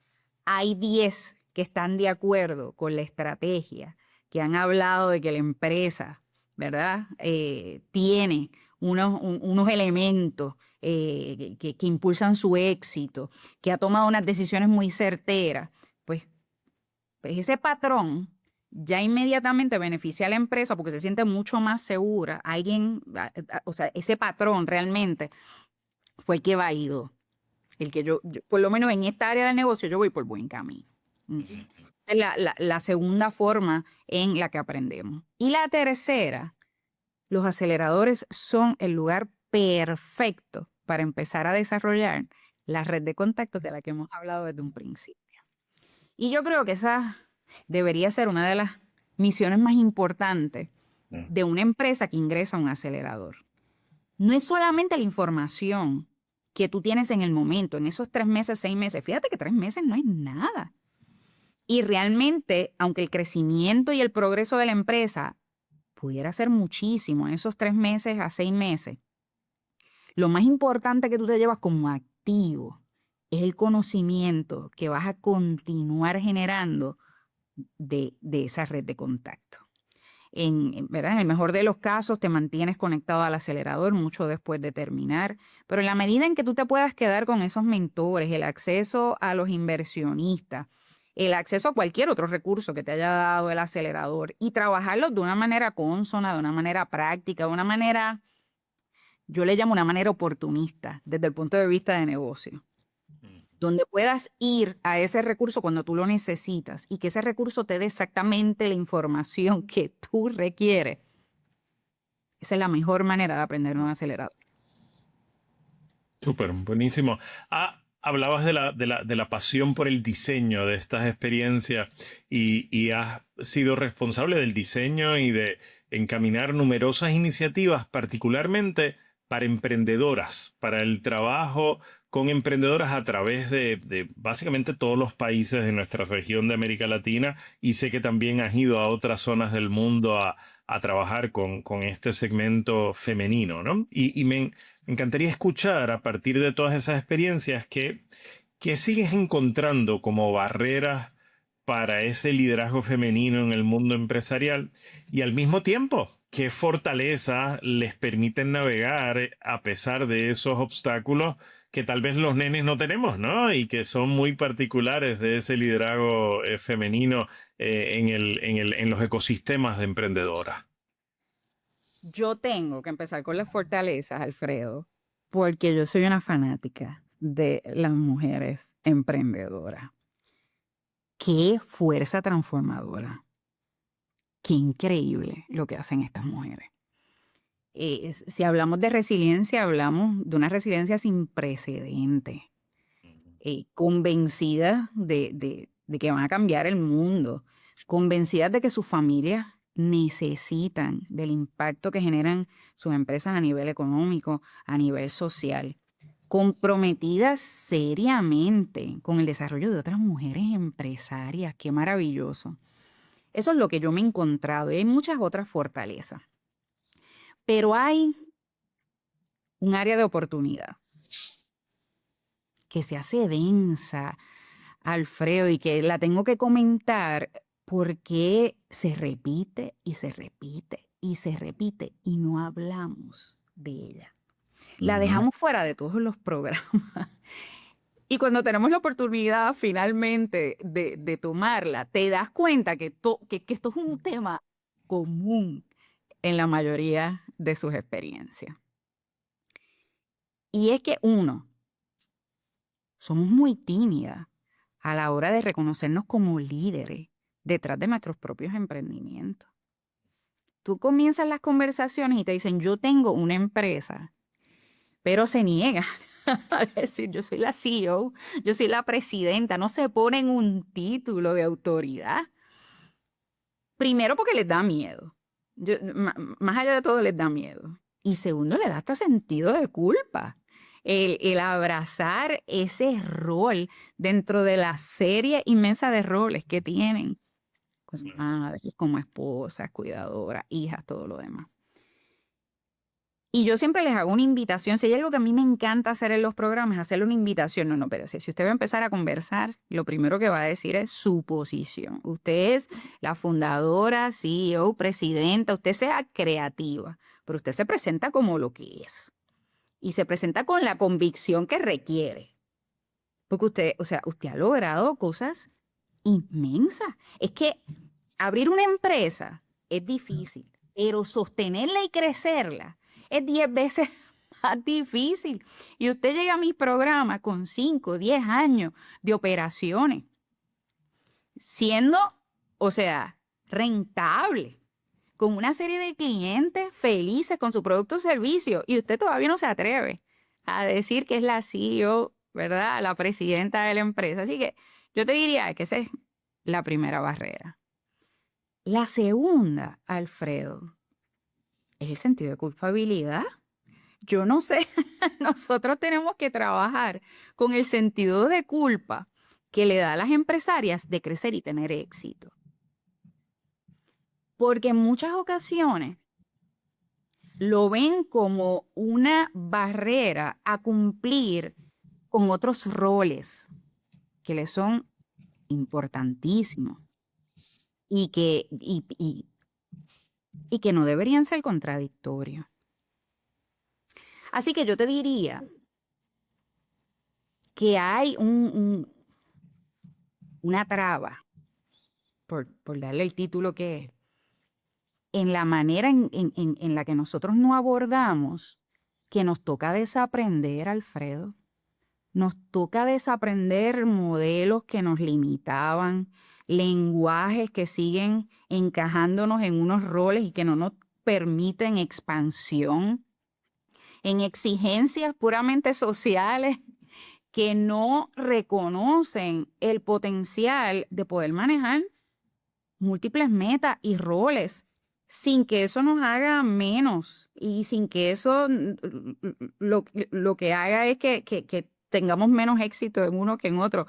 hay 10 que están de acuerdo con la estrategia, que han hablado de que la empresa, ¿verdad? Tiene unos elementos que impulsan su éxito, que ha tomado unas decisiones muy certeras, pues ese patrón ya inmediatamente beneficia a la empresa porque se siente mucho más segura. Ese patrón realmente fue el que va ido. El que yo, por lo menos en esta área del negocio, yo voy por buen camino. Es la segunda forma en la que aprendemos. Y la tercera, los aceleradores son el lugar perfecto para empezar a desarrollar la red de contactos de la que hemos hablado desde un principio. Y yo creo que esa debería ser una de las misiones más importantes de una empresa que ingresa a un acelerador. No es solamente la información que tú tienes en el momento, en esos 3 meses, 6 meses. Fíjate que 3 meses no es nada. Y realmente, aunque el crecimiento y el progreso de la empresa pudiera ser muchísimo en esos 3 meses a 6 meses, lo más importante que tú te llevas como activo es el conocimiento que vas a continuar generando de esa red de contacto. ¿Verdad? En el mejor de los casos te mantienes conectado al acelerador mucho después de terminar, pero en la medida en que tú te puedas quedar con esos mentores, el acceso a los inversionistas, el acceso a cualquier otro recurso que te haya dado el acelerador y trabajarlos de una manera consona, de una manera práctica, de una manera, yo le llamo una manera oportunista desde el punto de vista de negocio, donde puedas ir a ese recurso cuando tú lo necesitas y que ese recurso te dé exactamente la información que tú requieres. Esa es la mejor manera de aprender un acelerador. Súper, buenísimo. Hablabas de la pasión por el diseño de estas experiencias y has sido responsable del diseño y de encaminar numerosas iniciativas, particularmente para emprendedoras, para el trabajo con emprendedoras a través de básicamente todos los países de nuestra región de América Latina, y sé que también has ido a otras zonas del mundo a trabajar con este segmento femenino, ¿no? Y me encantaría escuchar a partir de todas esas experiencias que sigues encontrando como barreras para ese liderazgo femenino en el mundo empresarial, y al mismo tiempo qué fortalezas les permiten navegar a pesar de esos obstáculos que tal vez los nenes no tenemos, ¿no? Y que son muy particulares de ese liderazgo femenino en los ecosistemas de emprendedoras. Yo tengo que empezar con las fortalezas, Alfredo, porque yo soy una fanática de las mujeres emprendedoras. Qué fuerza transformadora. Qué increíble lo que hacen estas mujeres. Si hablamos de resiliencia, hablamos de una resiliencia sin precedentes, convencidas de que van a cambiar el mundo, convencidas de que sus familias necesitan del impacto que generan sus empresas a nivel económico, a nivel social, comprometidas seriamente con el desarrollo de otras mujeres empresarias. Qué maravilloso. Eso es lo que yo me he encontrado y hay muchas otras fortalezas. Pero hay un área de oportunidad que se hace densa, Alfredo, y que la tengo que comentar porque se repite y se repite y se repite y no hablamos de ella. La dejamos fuera de todos los programas. Y cuando tenemos la oportunidad finalmente de tomarla, te das cuenta que esto es un tema común en la mayoría de sus experiencias. Y es que somos muy tímidas a la hora de reconocernos como líderes detrás de nuestros propios emprendimientos. Tú comienzas las conversaciones y te dicen, yo tengo una empresa, pero se niegan a decir, yo soy la CEO, yo soy la presidenta, no se ponen un título de autoridad. Primero porque les da miedo. Más allá de todo les da miedo. Y segundo, le da hasta sentido de culpa. El abrazar ese rol dentro de la serie inmensa de roles que tienen como madres, como esposas, cuidadoras, hijas, todo lo demás. Y yo siempre les hago una invitación. Si hay algo que a mí me encanta hacer en los programas, hacerle una invitación. No, pero si usted va a empezar a conversar, lo primero que va a decir es su posición. Usted es la fundadora, CEO, presidenta, usted sea creativa, pero usted se presenta como lo que es. Y se presenta con la convicción que requiere. Porque usted ha logrado cosas inmensas. Es que abrir una empresa es difícil, pero sostenerla y crecerla es 10 veces más difícil. Y usted llega a mis programas con 5, 10 años de operaciones, siendo, rentable, con una serie de clientes felices con su producto o servicio, y usted todavía no se atreve a decir que es la CEO, ¿verdad? La presidenta de la empresa. Así que yo te diría que esa es la primera barrera. La segunda, Alfredo, es el sentido de culpabilidad. Yo no sé, nosotros tenemos que trabajar con el sentido de culpa que le da a las empresarias de crecer y tener éxito. Porque en muchas ocasiones lo ven como una barrera a cumplir con otros roles que les son importantísimos y que no deberían ser contradictorios. Así que yo te diría que hay una traba, por darle el título que es, en la manera en la que nosotros no abordamos, que nos toca desaprender, Alfredo. Nos toca desaprender modelos que nos limitaban, lenguajes que siguen encajándonos en unos roles y que no nos permiten expansión, en exigencias puramente sociales que no reconocen el potencial de poder manejar múltiples metas y roles sin que eso nos haga menos y sin que eso lo que haga es que tengamos menos éxito en uno que en otro.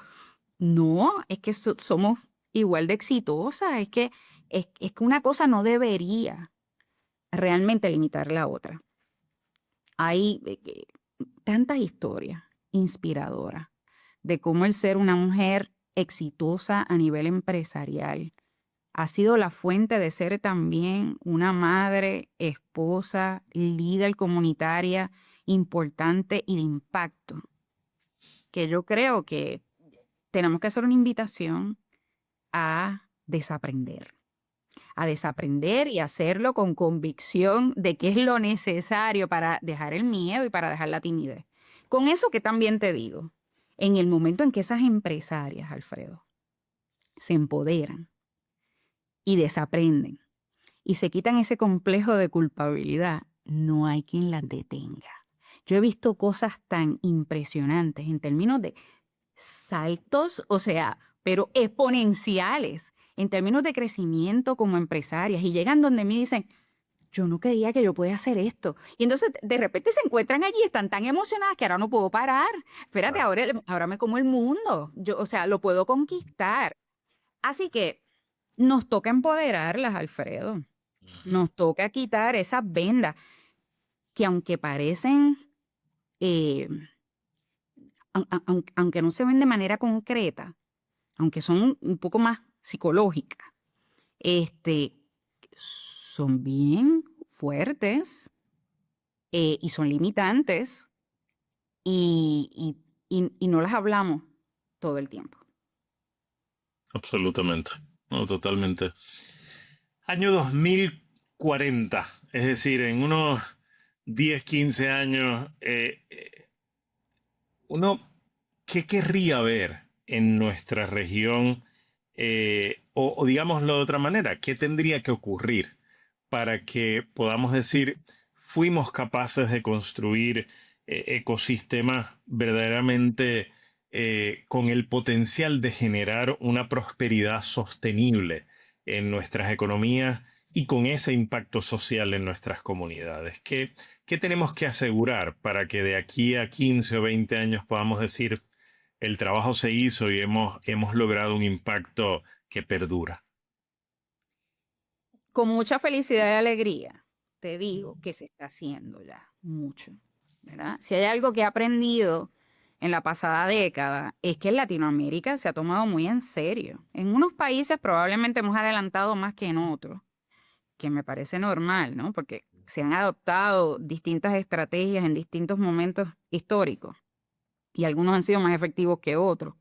No, es que somos igual de exitosas, es que una cosa no debería realmente limitar la otra. Hay tantas historias inspiradoras de cómo el ser una mujer exitosa a nivel empresarial ha sido la fuente de ser también una madre, esposa, líder comunitaria importante y de impacto. Que yo creo que tenemos que hacer una invitación a desaprender y hacerlo con convicción de qué es lo necesario para dejar el miedo y para dejar la timidez. Con eso que también te digo, en el momento en que esas empresarias, Alfredo, se empoderan y desaprenden y se quitan ese complejo de culpabilidad, no hay quien las detenga. Yo he visto cosas tan impresionantes en términos de saltos, o sea, pero exponenciales, en términos de crecimiento como empresarias, y llegan donde me dicen, yo no creía que yo podía hacer esto. Y entonces de repente se encuentran allí, están tan emocionadas que ahora no puedo parar. Espérate, ahora me como el mundo. Yo, o sea, lo puedo conquistar. Así que nos toca empoderarlas, Alfredo. Nos toca quitar esas vendas que aunque parecen, eh, aunque no se ven de manera concreta, aunque son un poco más psicológicas, son bien fuertes y son limitantes y no las hablamos todo el tiempo. Absolutamente, no, totalmente. Año 2040, es decir, en unos 10, 15 años, uno, ¿qué querría ver en nuestra región? O digámoslo de otra manera, ¿qué tendría que ocurrir para que podamos decir, fuimos capaces de construir ecosistemas verdaderamente con el potencial de generar una prosperidad sostenible en nuestras economías y con ese impacto social en nuestras comunidades? ¿Qué tenemos que asegurar para que de aquí a 15 o 20 años podamos decir, el trabajo se hizo y hemos logrado un impacto que perdura? Con mucha felicidad y alegría, te digo que se está haciendo ya mucho, ¿verdad? Si hay algo que he aprendido en la pasada década, es que en Latinoamérica se ha tomado muy en serio. En unos países probablemente hemos adelantado más que en otros, que me parece normal, ¿no? Porque se han adoptado distintas estrategias en distintos momentos históricos y algunos han sido más efectivos que otros.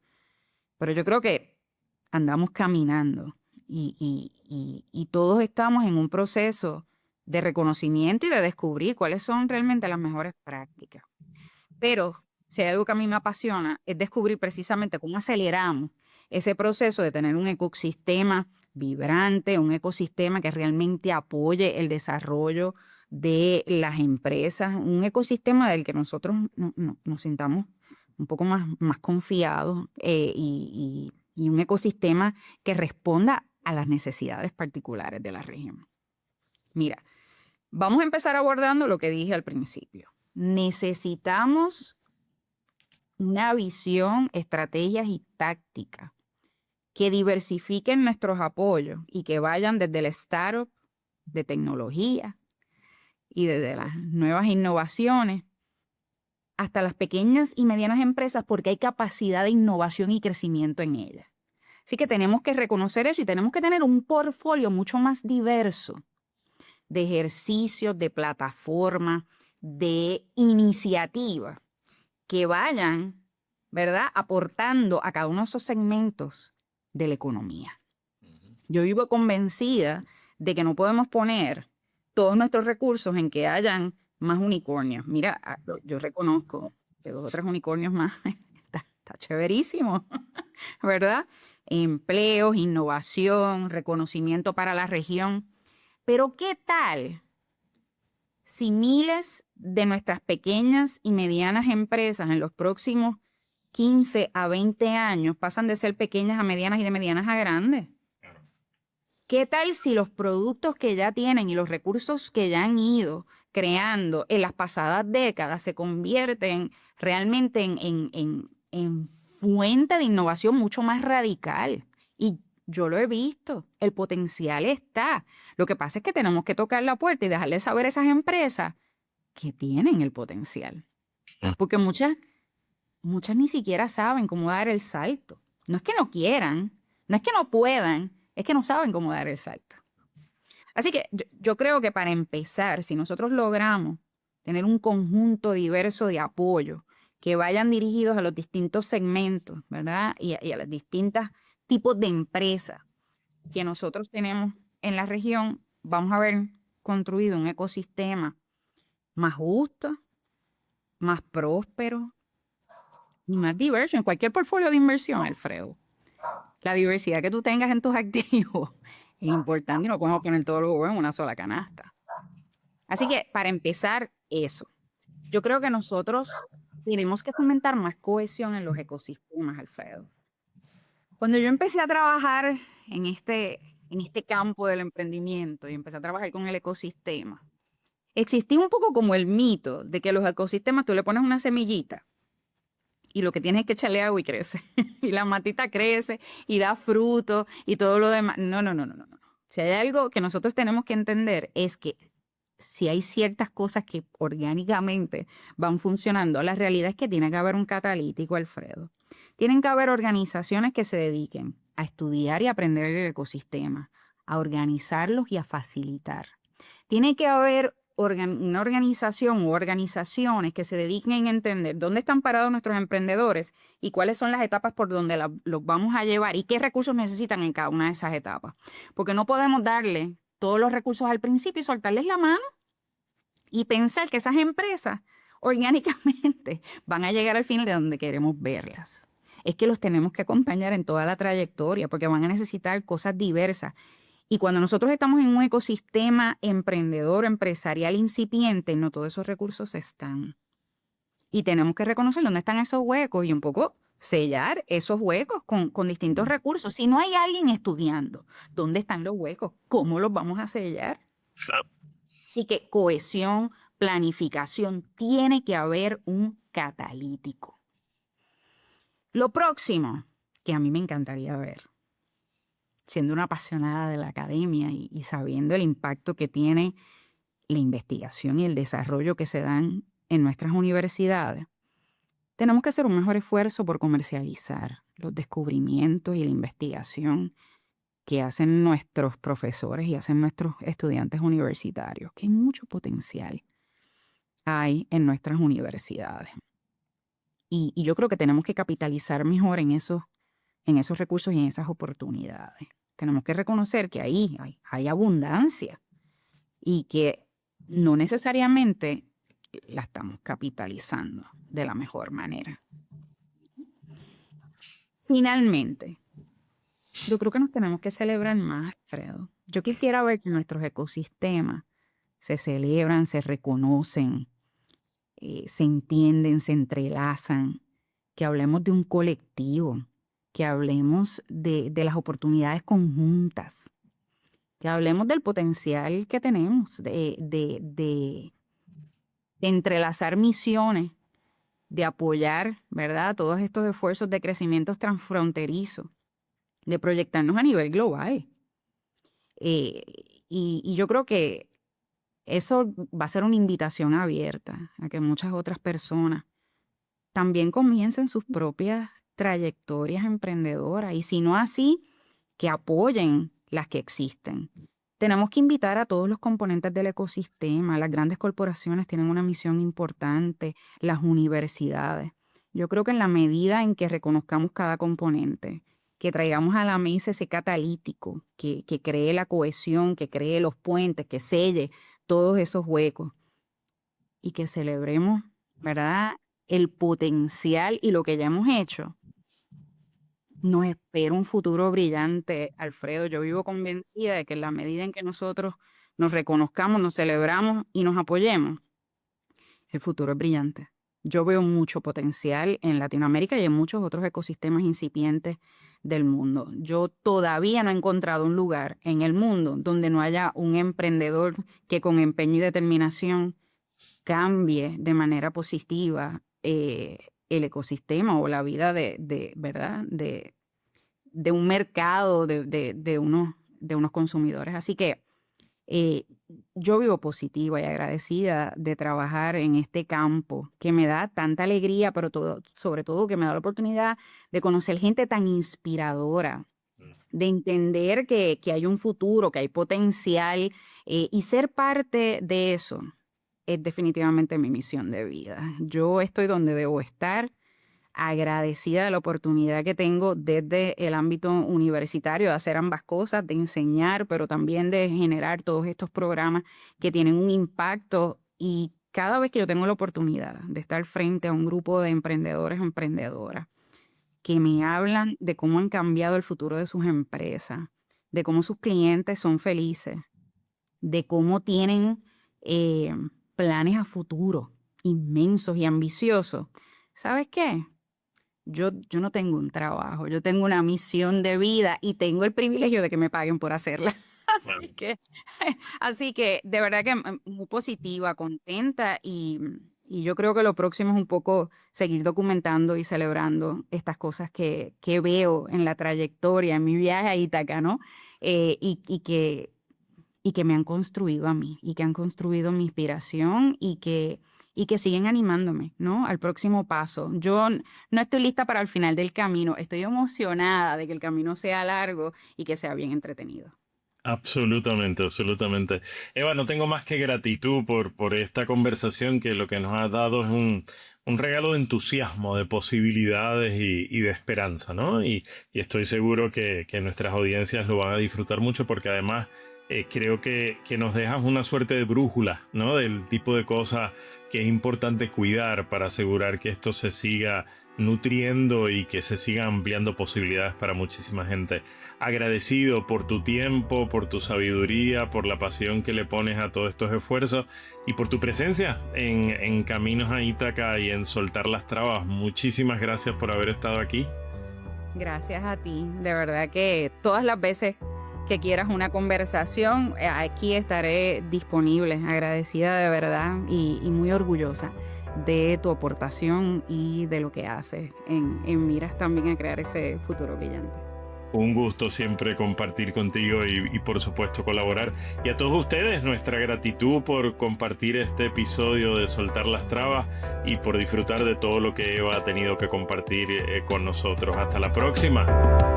Pero yo creo que andamos caminando y todos estamos en un proceso de reconocimiento y de descubrir cuáles son realmente las mejores prácticas. Pero si hay algo que a mí me apasiona es descubrir precisamente cómo aceleramos ese proceso de tener un ecosistema vibrante, un ecosistema que realmente apoye el desarrollo de las empresas, un ecosistema del que nosotros nos sintamos un poco más confiados y un ecosistema que responda a las necesidades particulares de la región. Mira, vamos a empezar abordando lo que dije al principio. Necesitamos una visión, estrategias y tácticas que diversifiquen nuestros apoyos y que vayan desde el startup de tecnología y desde las nuevas innovaciones hasta las pequeñas y medianas empresas, porque hay capacidad de innovación y crecimiento en ellas. Así que tenemos que reconocer eso y tenemos que tener un portfolio mucho más diverso de ejercicios, de plataformas, de iniciativas que vayan, ¿verdad?, aportando a cada uno de esos segmentos de la economía. Yo vivo convencida de que no podemos poner todos nuestros recursos en que hayan más unicornios. Mira, yo reconozco que 2 o 3 unicornios más está chéverísimo, ¿verdad? Empleos, innovación, reconocimiento para la región. Pero ¿qué tal si miles de nuestras pequeñas y medianas empresas en los próximos 15 a 20 años pasan de ser pequeñas a medianas y de medianas a grandes? ¿Qué tal si los productos que ya tienen y los recursos que ya han ido creando en las pasadas décadas se convierten realmente en fuente de innovación mucho más radical? Y yo lo he visto, el potencial está. Lo que pasa es que tenemos que tocar la puerta y dejarles saber a esas empresas que tienen el potencial. Porque muchas ni siquiera saben cómo dar el salto. No es que no quieran, no es que no puedan, es que no saben cómo dar el salto. Así que yo creo que para empezar, si nosotros logramos tener un conjunto diverso de apoyo que vayan dirigidos a los distintos segmentos, ¿verdad? Y a los distintos tipos de empresas que nosotros tenemos en la región, vamos a haber construido un ecosistema más justo, más próspero y más diverso en cualquier portfolio de inversión, Alfredo. La diversidad que tú tengas en tus activos es importante y no podemos poner todos los huevos en una sola canasta. Así que para empezar eso, yo creo que nosotros tenemos que fomentar más cohesión en los ecosistemas, Alfredo. Cuando yo empecé a trabajar en este campo del emprendimiento y empecé a trabajar con el ecosistema, existía un poco como el mito de que los ecosistemas tú le pones una semillita y lo que tienes es que echarle agua y crece. Y la matita crece y da fruto y todo lo demás. No. Si hay algo que nosotros tenemos que entender es que si hay ciertas cosas que orgánicamente van funcionando, la realidad es que tiene que haber un catalítico, Alfredo. Tienen que haber organizaciones que se dediquen a estudiar y aprender el ecosistema, a organizarlos y a facilitar. Tiene que haber una organización u organizaciones que se dediquen a entender dónde están parados nuestros emprendedores y cuáles son las etapas por donde los vamos a llevar y qué recursos necesitan en cada una de esas etapas. Porque no podemos darle todos los recursos al principio y soltarles la mano y pensar que esas empresas orgánicamente van a llegar al final de donde queremos verlas. Es que los tenemos que acompañar en toda la trayectoria porque van a necesitar cosas diversas. Y cuando nosotros estamos en un ecosistema emprendedor, empresarial incipiente, no todos esos recursos están. Y tenemos que reconocer dónde están esos huecos y un poco sellar esos huecos con distintos recursos. Si no hay alguien estudiando dónde están los huecos, ¿cómo los vamos a sellar? Así que cohesión, planificación, tiene que haber un catalítico. Lo próximo que a mí me encantaría ver, siendo una apasionada de la academia y sabiendo el impacto que tiene la investigación y el desarrollo que se dan en nuestras universidades, tenemos que hacer un mejor esfuerzo por comercializar los descubrimientos y la investigación que hacen nuestros profesores y hacen nuestros estudiantes universitarios, que hay mucho potencial hay en nuestras universidades. Y yo creo que tenemos que capitalizar mejor en esos recursos y en esas oportunidades. Tenemos que reconocer que ahí hay abundancia y que no necesariamente la estamos capitalizando de la mejor manera. Finalmente, yo creo que nos tenemos que celebrar más, Alfredo. Yo quisiera ver que nuestros ecosistemas se celebran, se reconocen, se entienden, se entrelazan, que hablemos de un colectivo, que hablemos de las oportunidades conjuntas, que hablemos del potencial que tenemos de entrelazar misiones, de apoyar, ¿verdad? Todos estos esfuerzos de crecimiento transfronterizo, de proyectarnos a nivel global. Eh, y yo creo que eso va a ser una invitación abierta a que muchas otras personas también comiencen sus propias trayectorias emprendedoras y si no así, que apoyen las que existen. Tenemos que invitar a todos los componentes del ecosistema. Las grandes corporaciones tienen una misión importante, las universidades. Yo creo que en la medida en que reconozcamos cada componente, que traigamos a la mesa ese catalítico, que cree la cohesión, que cree los puentes, que selle todos esos huecos y que celebremos, ¿verdad?, el potencial y lo que ya hemos hecho, nos espera un futuro brillante, Alfredo. Yo vivo convencida de que en la medida en que nosotros nos reconozcamos, nos celebramos y nos apoyemos, el futuro es brillante. Yo veo mucho potencial en Latinoamérica y en muchos otros ecosistemas incipientes del mundo. Yo todavía no he encontrado un lugar en el mundo donde no haya un emprendedor que con empeño y determinación cambie de manera positiva el ecosistema o la vida ¿verdad? De un mercado, de unos consumidores. Así que yo vivo positiva y agradecida de trabajar en este campo que me da tanta alegría, pero sobre todo que me da la oportunidad de conocer gente tan inspiradora, de entender que hay un futuro, que hay potencial y ser parte de eso es definitivamente mi misión de vida. Yo estoy donde debo estar, agradecida de la oportunidad que tengo desde el ámbito universitario de hacer ambas cosas, de enseñar, pero también de generar todos estos programas que tienen un impacto. Y cada vez que yo tengo la oportunidad de estar frente a un grupo de emprendedores o emprendedoras que me hablan de cómo han cambiado el futuro de sus empresas, de cómo sus clientes son felices, de cómo tienen planes a futuro inmensos y ambiciosos. ¿Sabes qué? Yo no tengo un trabajo, yo tengo una misión de vida y tengo el privilegio de que me paguen por hacerla. Así que de verdad que muy positiva, contenta y yo creo que lo próximo es un poco seguir documentando y celebrando estas cosas que veo en la trayectoria, en mi viaje a Ítaca, ¿no? Y que me han construido a mí y que han construido mi inspiración y que siguen animándome, ¿no?, al próximo paso. Yo no estoy lista para el final del camino, estoy emocionada de que el camino sea largo y que sea bien entretenido. Absolutamente, absolutamente. Eva, no tengo más que gratitud por esta conversación que lo que nos ha dado es un regalo de entusiasmo, de posibilidades y de esperanza, ¿no? Y estoy seguro que nuestras audiencias lo van a disfrutar mucho porque además creo que nos dejas una suerte de brújula, ¿no? Del tipo de cosas que es importante cuidar para asegurar que esto se siga nutriendo y que se sigan ampliando posibilidades para muchísima gente. Agradecido por tu tiempo, por tu sabiduría, por la pasión que le pones a todos estos esfuerzos y por tu presencia en Caminos a Ítaca y en Soltar las Trabas. Muchísimas gracias por haber estado aquí. Gracias a ti, de verdad que todas las veces que quieras una conversación, aquí estaré disponible, agradecida de verdad y muy orgullosa de tu aportación y de lo que haces en miras también a crear ese futuro brillante. Un gusto siempre compartir contigo y por supuesto colaborar. Y a todos ustedes, nuestra gratitud por compartir este episodio de Soltar las Trabas y por disfrutar de todo lo que Eva ha tenido que compartir con nosotros. Hasta la próxima.